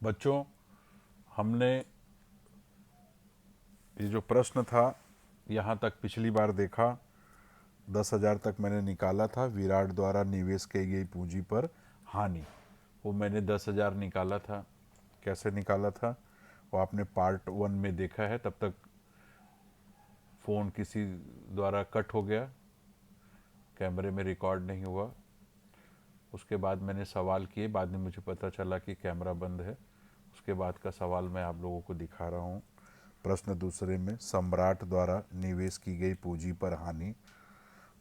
बच्चों, हमने ये जो प्रश्न था यहाँ तक पिछली बार देखा, 10,000 तक मैंने निकाला था। विराट द्वारा निवेश की गई पूंजी पर हानि, वो मैंने 10,000 निकाला था। कैसे निकाला था वो आपने पार्ट 1 में देखा है। तब तक फ़ोन किसी द्वारा कट हो गया, कैमरे में रिकॉर्ड नहीं हुआ। उसके बाद मैंने सवाल किए, बाद में मुझे पता चला कि कैमरा बंद है। उसके बाद का सवाल मैं आप लोगों को दिखा रहा हूँ। प्रश्न दूसरे में, सम्राट द्वारा निवेश की गई पूंजी पर हानि।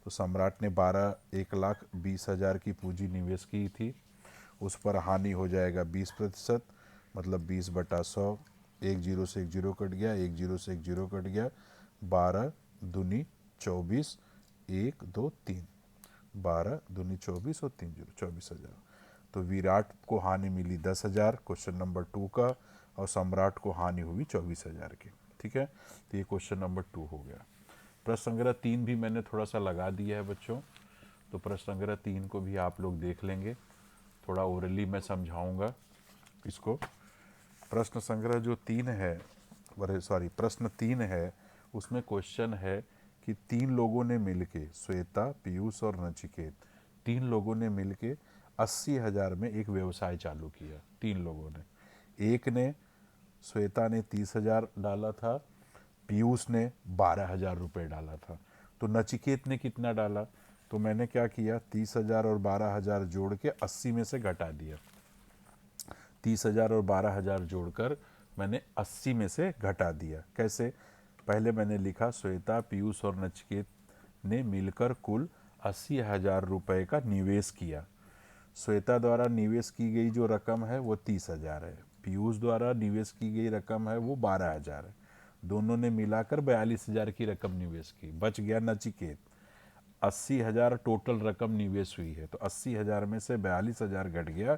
तो सम्राट ने 1,20,20,000 की पूंजी निवेश की थी, उस पर हानि हो जाएगा 20%, मतलब 20/100। एक जीरो से एक जीरो कट गया, एक जीरो से एक जीरो कट गया। 12 दूनी 24, 1 2 3, 12 दूनी 24 और 3 जीरो 24,000। तो विराट को हानि मिली 10,000 क्वेश्चन नंबर 2 का, और सम्राट को हानि हुई 24,000 की। ठीक है, तो ये क्वेश्चन नंबर 2 हो गया। प्रश्न संग्रह 3 भी मैंने थोड़ा सा लगा दिया है बच्चों, तो प्रश्न संग्रह 3 को भी आप लोग देख लेंगे। थोड़ा ओरली मैं समझाऊंगा इसको। प्रश्न संग्रह जो 3 है, सॉरी प्रश्न 3 है, उसमें क्वेश्चन है कि 3 लोगों ने मिलके, श्वेता, पीयूष और नचिकेत, 3 लोगों ने मिलके 80,000 में एक व्यवसाय चालू किया। 3 लोगों ने, एक ने, श्वेता ने 30,000 डाला था, पीयूष ने 12,000 रुपये डाला था। तो नचिकेत ने कितना डाला? तो मैंने क्या किया, 30,000 और 12,000 जोड़ के 80 में से घटा दिया। 30,000 और 12,000 जोड़कर मैंने 80 में से घटा दिया। कैसे? पहले मैंने लिखा श्वेता, पीयूष और नचिकेत ने मिलकर कुल 80,000 रुपये का निवेश किया। श्वेता द्वारा निवेश की गई जो रकम है वो 30,000 है, पीयूष द्वारा निवेश की गई रकम है वो 12,000 है। दोनों ने मिलाकर 42,000 की रकम निवेश की। बच गया नचिकेत। 80,000 टोटल रकम निवेश हुई है, तो 80,000 में से 42,000 घट गया,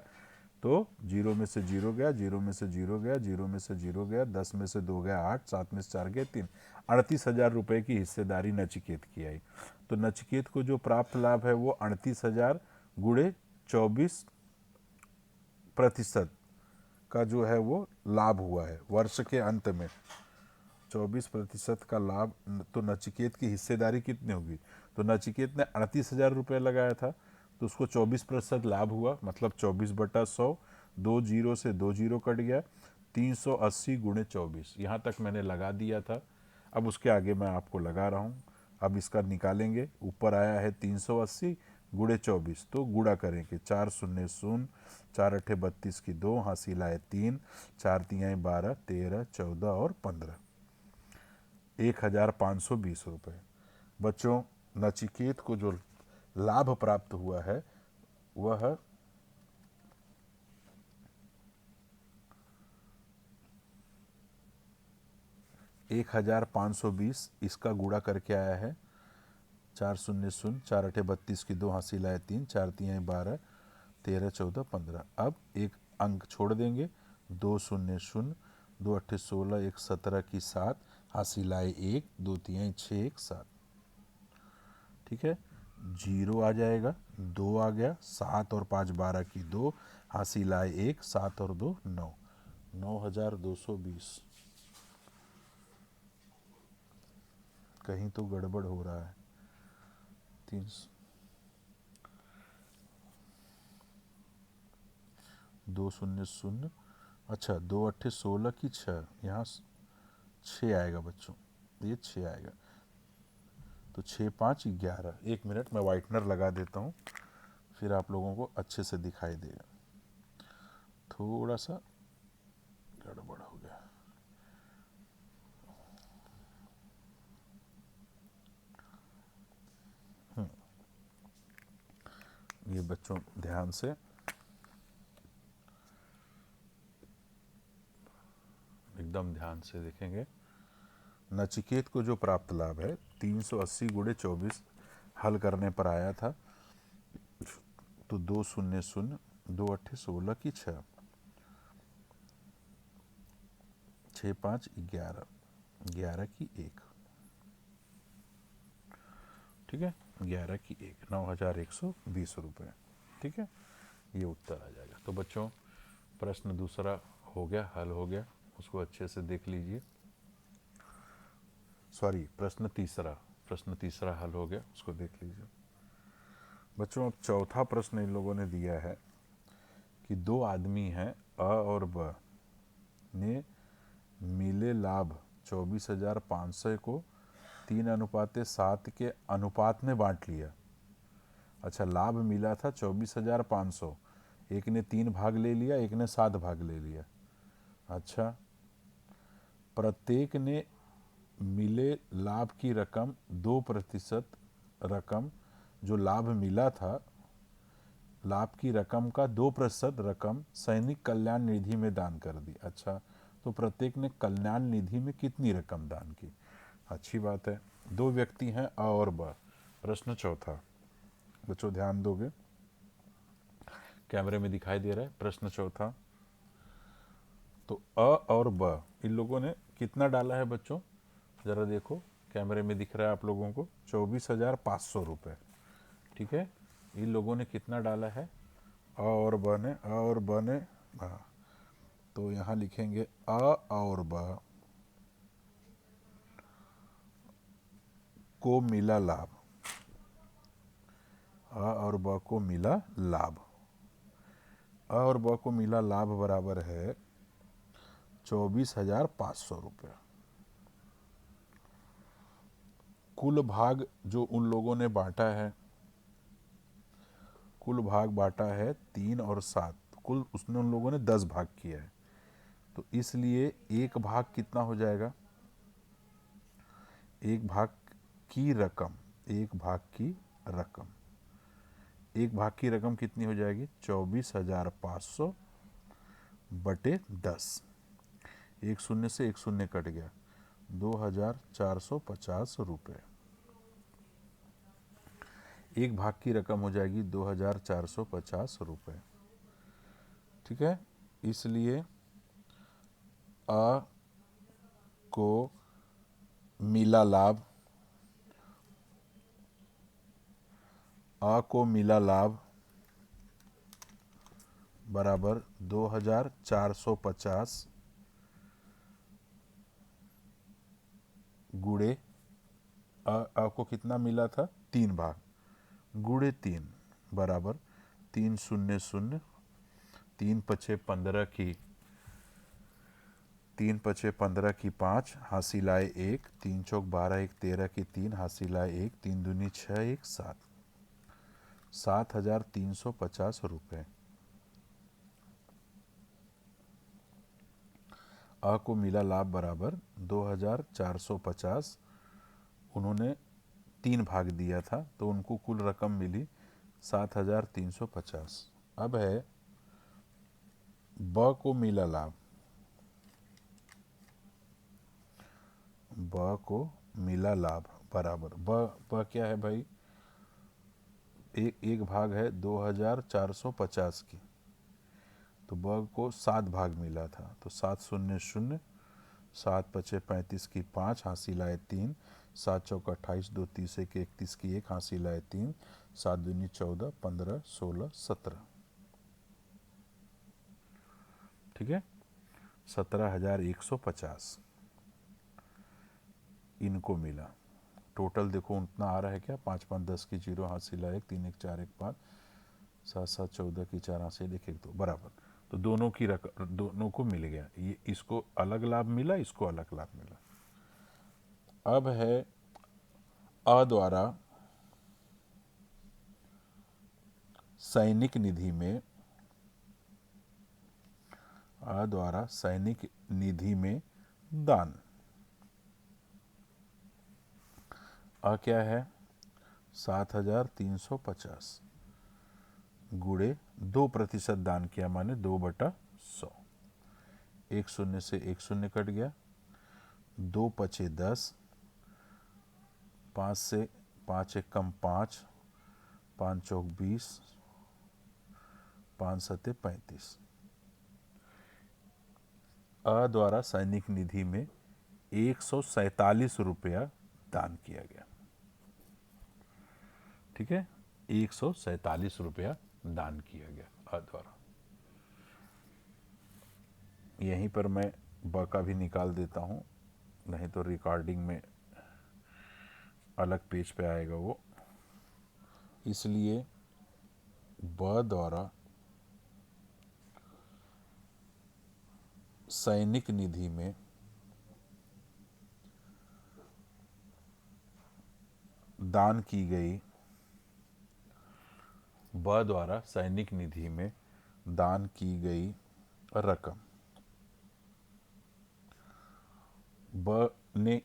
तो जीरो में से जीरो गया, जीरो में से जीरो गया, जीरो में से जीरो गया, 10 में से 2 गया 8, 7 में से 4 गया 3। 38,000 रुपये की हिस्सेदारी नचिकेत की आई। तो नचिकेत को जो प्राप्त लाभ है वो 38,000 गुणे 24% का जो है वो लाभ हुआ है वर्ष के अंत में। 24% का लाभ। तो नचिकेत की हिस्सेदारी कितनी होगी? तो नचिकेत ने 38,000 रुपये लगाया था, तो उसको 24% लाभ हुआ, मतलब 24/100। 2 जीरो से 2 जीरो कट गया, 380 गुणे 24। यहाँ तक मैंने लगा दिया था। अब उसके आगे मैं आपको लगा रहा हूँ। अब इसका निकालेंगे। ऊपर आया है 380 गुणे 24, तो गुणा करेंगे। 4 शून्य शून्य, 4 अठे 32 की 2, हासिल आए 3, 4 तियाई 12, 13, 14 और 15, 1,520 रुपये। बच्चों, नचिकेत को जो लाभ प्राप्त हुआ है वह 1,520, इसका गुणा करके आया है 4 शून्य शून्य, 4 अठे 32 की 2, हासिल आए 3, 4 तियाई 12, 13, 14, 15। अब एक अंक छोड़ देंगे, 2 शून्य शून्य, 2 अठे 16, 1 17 की 7, हासिल आए 1, 2 तियाई 6, 1 7। ठीक है, जीरो आ जाएगा, 2 आ गया, 7 और 5 12 की 2, हासिल आए 1, 7 और 2 9, 9,220। कहीं तो गड़बड़ हो रहा है। 2 शून्य शून्य, अच्छा 2 अट्ठे 16 की 6, यहाँ 6 आएगा बच्चों, ये 6 आएगा। तो 6 5 11। एक मिनट, मैं वाइटनर लगा देता हूँ, फिर आप लोगों को अच्छे से दिखाई देगा। थोड़ा सा गड़बड़ हो गया। ये बच्चों ध्यान से, एकदम ध्यान से देखेंगे। नचिकेत को जो प्राप्त लाभ है 380 गुणे 24 हल करने पर आया था। तो 2 शून्य शून्य, 2 अट्ठे 16 की 6, 6 5 11, 11 की 1। ठीक है, 11 की 1, 9,120 रुपये। ठीक है, ये उत्तर आ जाएगा। तो बच्चों, प्रश्न दूसरा हो गया, हल हो गया, उसको अच्छे से देख लीजिए। सॉरी, प्रश्न तीसरा हल हो गया, उसको देख लीजिए बच्चों। अब चौथा प्रश्न इन लोगों ने दिया है कि दो आदमी हैं अ और ब ने मिले लाभ 24,500 को 3:7 के अनुपात में बांट लिया। अच्छा, लाभ मिला था 24,500, एक ने 3 भाग ले लिया, एक ने 7 भाग ले लिया। अच्छा, प्रत्येक ने मिले लाभ की रकम 2% रकम, जो लाभ मिला था लाभ की रकम का 2% रकम सैनिक कल्याण निधि में दान कर दी। अच्छा, तो प्रत्येक ने कल्याण निधि में कितनी रकम दान की? अच्छी बात है। दो व्यक्ति हैं अ और ब। प्रश्न चौथा, बच्चों ध्यान दोगे, कैमरे में दिखाई दे रहा है प्रश्न चौथा। तो अ और ब इन लोगों ने कितना डाला है बच्चों? जरा देखो, कैमरे में दिख रहा है आप लोगों को 24,500 रुपये। ठीक है, इन लोगों ने कितना डाला है? अ और ब ने हाँ, तो यहाँ लिखेंगे अ और ब को मिला लाभ। अ और ब को मिला लाभ, अ और ब को मिला लाभ बराबर है 24,500 रुपये। कुल भाग जो उन लोगों ने बांटा है, कुल भाग बांटा है 3 और 7, कुल उसने उन लोगों ने 10 भाग किया है। तो इसलिए एक भाग कितना हो जाएगा? एक भाग की रकम, एक भाग की रकम, एक भाग की रकम कितनी हो जाएगी? 24,500 बटे 10। एक शून्य से एक शून्य कट गया, 2,450 रुपये। एक भाग की रकम हो जाएगी 2,450 रुपये। ठीक है, इसलिए अ को मिला लाभ, अ को मिला लाभ बराबर 2,450 गुड़े अ को कितना मिला था? 3 भाग, गुड़े 3 बराबर 3 शून्य शून्य, 3 पछे 15 की 3 पछे 15 की 5, हासिल आए 1, 3 चौक 12, 1 13 की 3, हासिल आए 1, 3 दूनी 6, 1 7, 7,350 रुपये। अ को मिला लाभ बराबर 2,450, उन्होंने 3 भाग दिया था तो उनको कुल रकम मिली 7,350। अब है ब को मिला लाभ, ब को मिला लाभ बराबर ब क्या है भाई? एक भाग है 2,450 की, तो ब को 7 भाग मिला था, तो 7 शून्य शून्य, 7 पचे 35 की 5, हासिल आए 3, 7 चौक 28, 2 30 1 31 की 1, हासिल आए 3, 7 दूनी 14, 15 16 17। ठीक है, 17,150 इनको मिला। टोटल देखो उतना आ रहा है क्या? 5 5 10 की 0, हासिल आए 1, 3 1 4 1 5, 7 7 14 की 4, हासिल 1 1 2 बराबर। तो दोनों की रकम दोनों को मिल गया, ये इसको अलग लाभ मिला, इसको अलग लाभ मिला। अब है अ द्वारा सैनिक निधि में, अ द्वारा सैनिक निधि में दान। अ क्या है? 7,350 गुड़े 2% दान किया, माने 2/100। एक शून्य से एक शून्य कट गया, 2 पचे 10, 5 से 5 एक कम 5, 5 चौक 20, 5 सते 35। अ द्वारा सैनिक निधि में 147 रुपया दान किया गया। ठीक है, 147 रुपया दान किया गया अ द्वारा। यहीं पर मैं ब का भी निकाल देता हूँ, नहीं तो रिकॉर्डिंग में अलग पेज पे आएगा वो। इसलिए ब द्वारा सैनिक निधि में दान की गई, ब द्वारा सैनिक निधि में दान की गई रकम, ब ने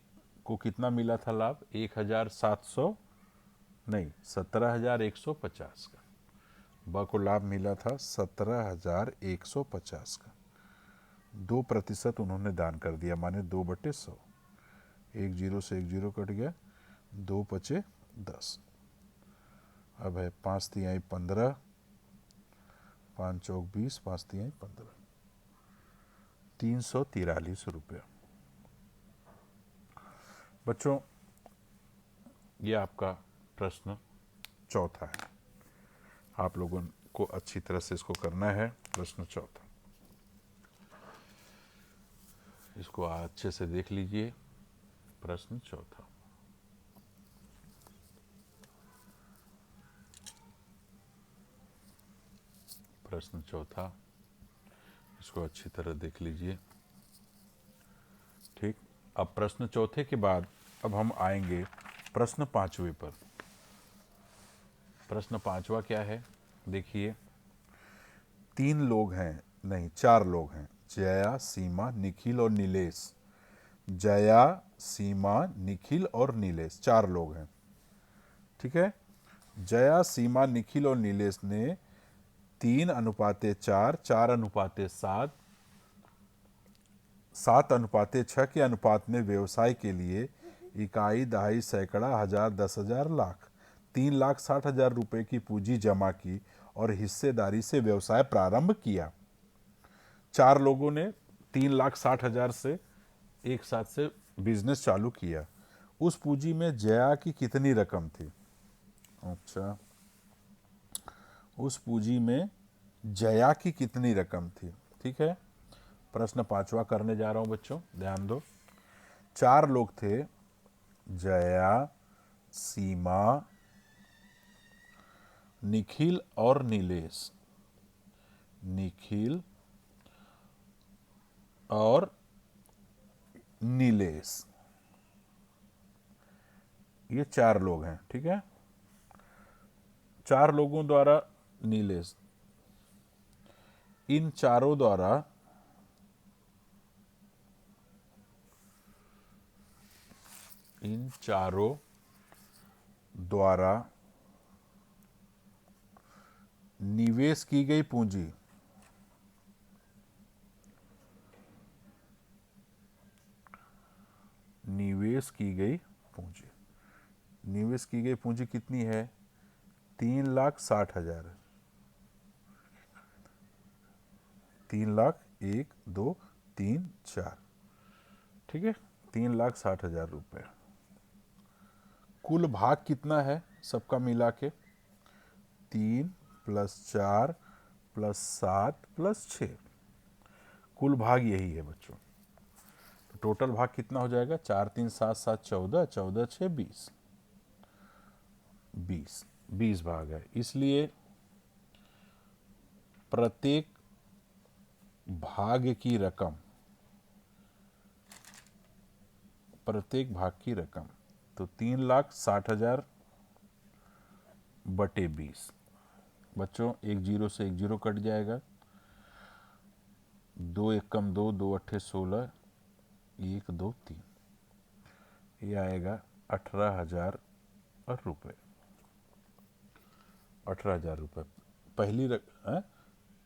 को कितना मिला था लाभ? 1700 नहीं 17,150 का। ब को लाभ मिला था 17,150 का। 2% उन्होंने दान कर दिया, माने 2/100। एक जीरो से एक जीरो कट गया, 2×5 = 10। अब है 5×3 = 15, 5×4 = 20, 5×3 = 15, 343 रुपये। बच्चों, ये आपका प्रश्न चौथा है। आप लोगों को अच्छी तरह से इसको करना है। प्रश्न चौथा, इसको अच्छे से देख लीजिए। प्रश्न चौथा, प्रश्न चौथा, इसको अच्छी तरह देख लीजिए। ठीक, अब प्रश्न चौथे के बाद अब हम आएंगे प्रश्न पांचवे पर। प्रश्न पांचवा क्या है? देखिए, 3 लोग हैं, नहीं 4 लोग हैं, जया, सीमा, निखिल और नीलेश। जया, सीमा, निखिल और नीलेश 4 लोग हैं। ठीक है। जया, सीमा, निखिल और नीलेश ने 3:4, 4:7, 7:6 के अनुपात में व्यवसाय के लिए इकाई, दहाई, सैकड़ा, हजार, 10,000, लाख 3,60,000 रुपए की पूंजी जमा की और हिस्सेदारी से व्यवसाय प्रारंभ किया। 4 लोगों ने 3,60,000 से एक साथ से बिजनेस चालू किया। उस पूंजी में जया की कितनी रकम थी? अच्छा, उस पूंजी में जया की कितनी रकम थी? ठीक है, प्रश्न पांचवा करने जा रहा हूं बच्चों, ध्यान दो। 4 लोग थे, जया, सीमा, निखिल और नीलेश। निखिल और नीलेश, ये 4 लोग हैं। ठीक है, 4 लोगों द्वारा नीलेश, इन चारों द्वारा निवेश की गई पूंजी, निवेश की गई पूंजी, निवेश की गई पूंजी कितनी है? 3,60,000। 3 लाख, 1, 2, 3, 4। ठीक है, 3,60,000 रुपये। कुल भाग कितना है सबका मिला के? 3 + 4 + 7 + 6। कुल भाग यही है बच्चों। तो टोटल भाग कितना हो जाएगा? 4, 3, 7, 7, 14, 14, 6, 20। 20 भाग है, इसलिए प्रत्येक भाग की रकम, प्रत्येक भाग की रकम, तो 3,60,000 बटे 20। बच्चों, एक जीरो से एक जीरो कट जाएगा, 2 एकम 2, 2 अट्ठे 16, 1, 2, 3, ये आएगा 18,000 रुपये। 18,000 रुपये पहली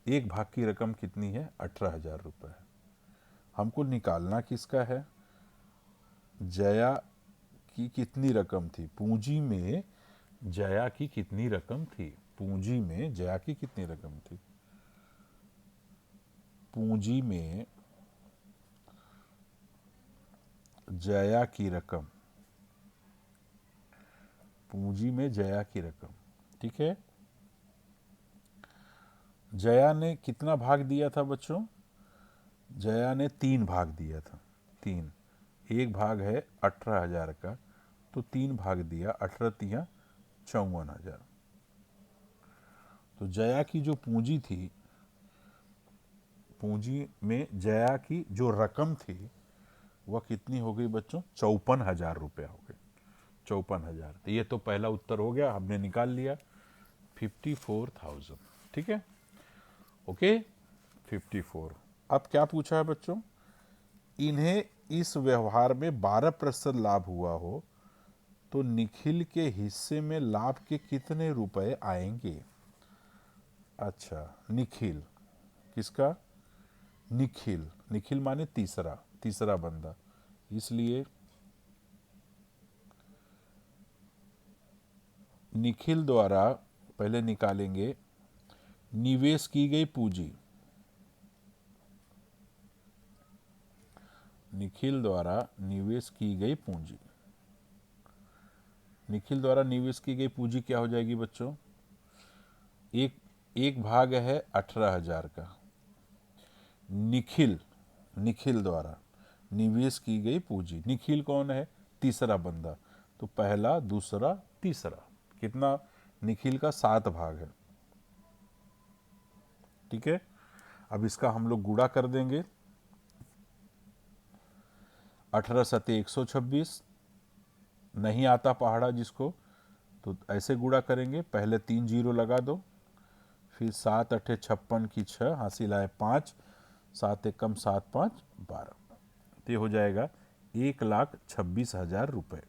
एक भाग की रकम कितनी है? 18,000 रुपये है। हमको निकालना किसका है? जया की कितनी रकम थी पूंजी में? जया की कितनी रकम थी पूंजी में? जया की कितनी रकम थी पूंजी में? जया की रकम, पूंजी में जया की रकम। ठीक है, जया ने कितना भाग दिया था बच्चों? जया ने 3 भाग दिया था, 3, एक भाग है 18,000 का, तो 3 भाग दिया, 18 तिया 54,000। तो जया की जो पूंजी थी, पूंजी में जया की जो रकम थी वह कितनी हो गई बच्चों? 54,000 रुपये हो गए, 54,000। तो ये तो पहला उत्तर हो गया, हमने निकाल लिया 54,000। ठीक है, ओके, 54। अब क्या पूछा है बच्चों? इन्हें इस व्यवहार में 12% लाभ हुआ हो तो निखिल के हिस्से में लाभ के कितने रुपए आएंगे? अच्छा, निखिल, किसका? निखिल, निखिल माने तीसरा, तीसरा बंदा, इसलिए निखिल द्वारा पहले निकालेंगे निवेश की गई पूंजी। निखिल द्वारा निवेश की गई पूंजी, निखिल द्वारा निवेश की गई पूंजी क्या हो जाएगी बच्चों? एक एक भाग है 18,000 का, निखिल, निखिल द्वारा निवेश की गई पूंजी। निखिल कौन है? तीसरा बंदा, तो पहला, दूसरा, तीसरा, कितना? निखिल का 7 भाग है। ठीक है, अब इसका हम लोग गुणा कर देंगे, 18 सते 126, नहीं आता पहाड़ा जिसको, तो ऐसे गुणा करेंगे, पहले 3 जीरो लगा दो, फिर 7 अठे 56 की 6, हासिल आए 5, 7 एकम 7 5 12, तो ये हो जाएगा 1,26,000 रुपये।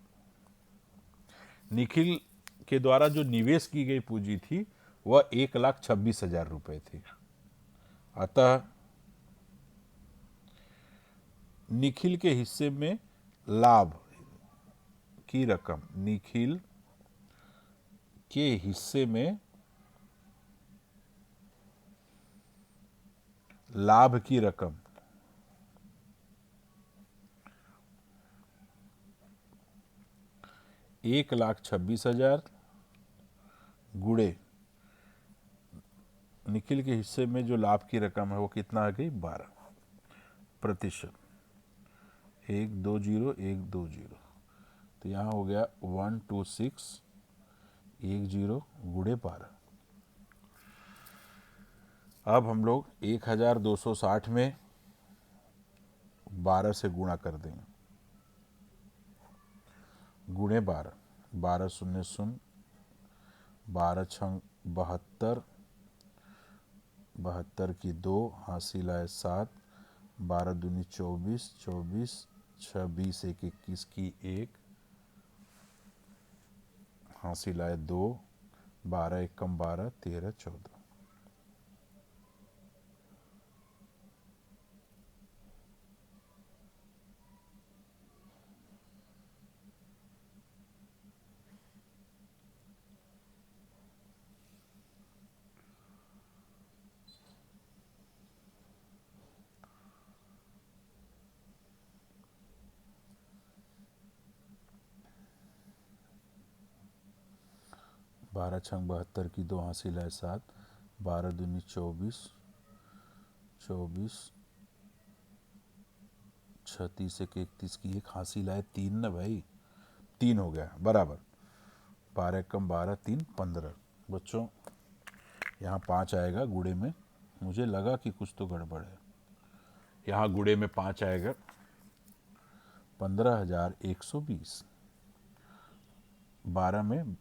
निखिल के द्वारा जो निवेश की गई पूंजी थी वह 1,26,000 रुपये थी। अतः निखिल के हिस्से में लाभ की रकम, निखिल के हिस्से में लाभ की रकम 1,26,000 गुणे निखिल के हिस्से में जो लाभ की रकम है वो कितना आ गई? 12%। 120 120, तो यहाँ हो गया 12610 गुणे 12। अब हम लोग 1,260 में 12 से गुणा कर देंगे, गुणे 12, 12 शून्य शून्य, 12 छंग 72, 72 की 2, हासिल आए 7, 12 दूनी 24, 24 26 एक 21 की 1, हासिल आए 2, 12 एकम 12, 13 14। 12 छंग 72 की 2, हासिल है 7, 12 दूनी 24, 24 36 एक 31 की 1, हासिल आए 3 ना भाई, 3 हो गया बराबर, 12 कम 12 3 15। बच्चों यहाँ 5 आएगा गुड़े में, मुझे लगा कि कुछ तो गड़बड़ है। यहाँ गुड़े में 5 आएगा, 15,120, 12 में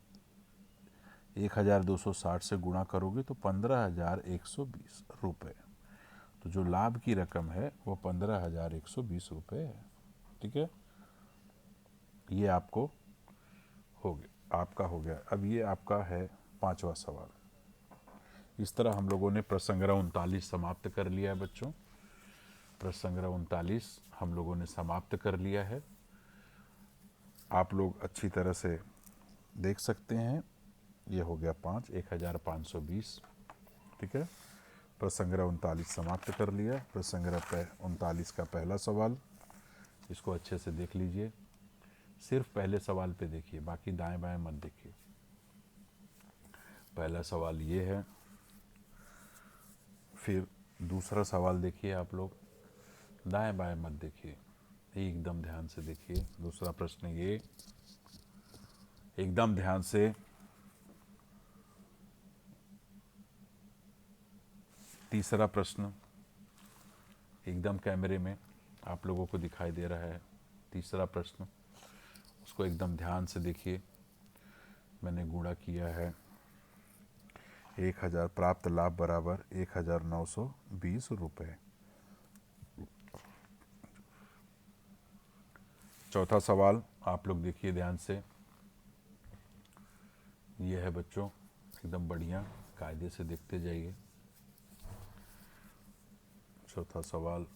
1,260 से गुणा करोगे तो 15,120 रुपये। तो जो लाभ की रकम है वो 15,120 रुपये है। ठीक है, ये आपको हो गया, आपका हो गया। अब ये आपका है 5वां सवाल। इस तरह हम लोगों ने प्रसंग्रह 39 समाप्त कर लिया है बच्चों। प्रसंग्रह 39 हम लोगों ने समाप्त कर लिया है। आप लोग अच्छी तरह से देख सकते हैं। ये हो गया 5, 1,520। ठीक है, प्रसंग्रह 39 समाप्त कर लिया। प्रसंग्रह 39 का पहला सवाल, इसको अच्छे से देख लीजिए। सिर्फ पहले सवाल पे देखिए, बाकी दाएं बाएं मत देखिए। पहला सवाल ये है, फिर दूसरा सवाल देखिए आप लोग। दाएं बाएं मत देखिए, एकदम ध्यान से देखिए। दूसरा प्रश्न ये, एकदम ध्यान से। तीसरा प्रश्न, एकदम कैमरे में आप लोगों को दिखाई दे रहा है। तीसरा प्रश्न, उसको एकदम ध्यान से देखिए। मैंने गुणा किया है 1000, प्राप्त लाभ बराबर 1920 रुपये। चौथा सवाल आप लोग देखिए ध्यान से। ये है बच्चों, एकदम बढ़िया, कायदे से देखते जाइए। चौथा सवाल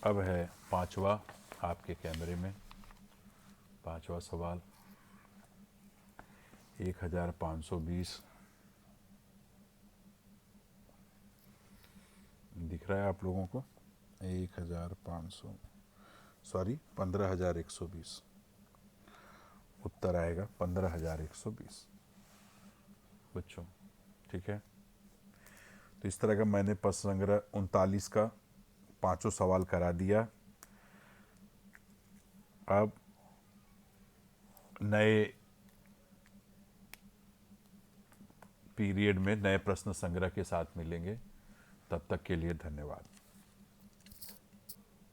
अब है पांचवा आपके कैमरे में। पांचवा सवाल 1520 दिख रहा है आप लोगों को? 1500, सॉरी 15120 उत्तर आएगा, 15120 बच्चों। ठीक है, तो इस तरह का मैंने प्रश्न संग्रह 39 का पांचों सवाल करा दिया। अब नए पीरियड में नए प्रश्न संग्रह के साथ मिलेंगे। तब तक के लिए धन्यवाद।